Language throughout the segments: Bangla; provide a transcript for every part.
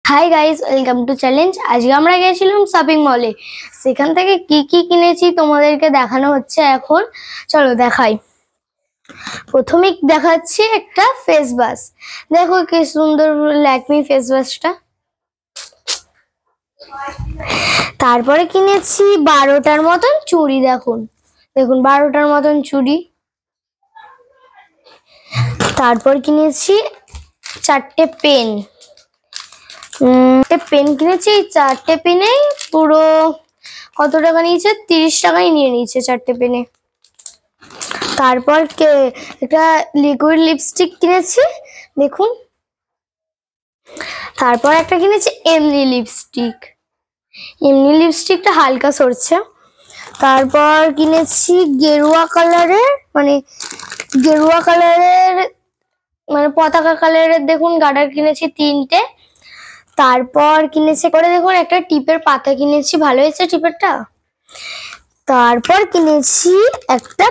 Hi guys, welcome to challenge. আজকে আমরা গেছিলাম শপিং মলে। সেখান থেকে কি কি কিনেছি তোমাদেরকে দেখানো হচ্ছে এখন। চলো দেখাই। প্রথমেই দেখাচ্ছি একটা ফেস ওয়াশ। দেখো কি সুন্দর ল্যাকমি ফেস ওয়াশটা। তারপরে কিনেছি 12টার মতন চুড়ি। দেখুন দেখুন 12টার মতন চুড়ি। তারপর কিনেছি 4টে পেন। পেন কিনেছি। 4টে পেনে পুরো কত টাকা নিয়েছে? 30 টাকাই নিয়ে নিয়েছে 4টে পেনে। তারপর একটা লিকুইড লিপস্টিক কিনেছি, দেখুন। তারপর একটা কিনেছি এমনি লিপস্টিক। এমনি লিপস্টিকটা হালকা সরছে। তারপর কিনেছি গেরুয়া কালারের মানে পতাকা কালারের দেখুন গার্ডার কিনেছি 3টে। তারপর কিনেছি করে দেখুন একটা টিপের পাতা কিনেছি, ভালো হয়েছে টিপেরটা। তারপর কিনেছি একটা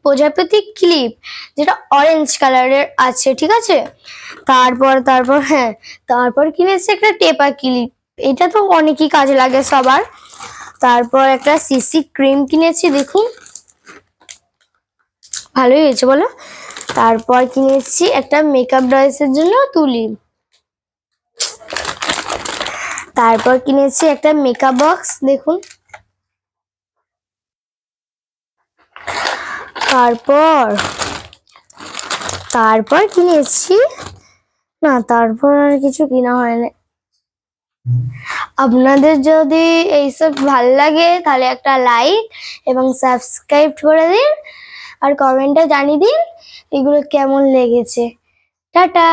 প্রজাপতি ক্লিপ, যেটা অরেঞ্জ কালারের আছে, ঠিক আছে। তারপর কিনেছি একটা টেপা ক্লিপ, এটা তো অনেকই কাজে লাগে সবার। তারপর একটা সিসি ক্রিম কিনেছি, দেখুন ভালোই হয়েছে বলো। তারপর কিনেছি একটা মেকআপ ব্রাশের জন্য তুলি। তারপর কিনেছি একটা মেকআপ বক্স, দেখুন। তারপর কিনেছি তারপর আর কিছু কিনা হয়নি। আপনাদের যদি এইসব ভাল লাগে তাহলে একটা লাইক এবং সাবস্ক্রাইব করে দিন, আর কমেন্টে জানিয়ে দিন এগুলো কেমন লেগেছে। টাটা।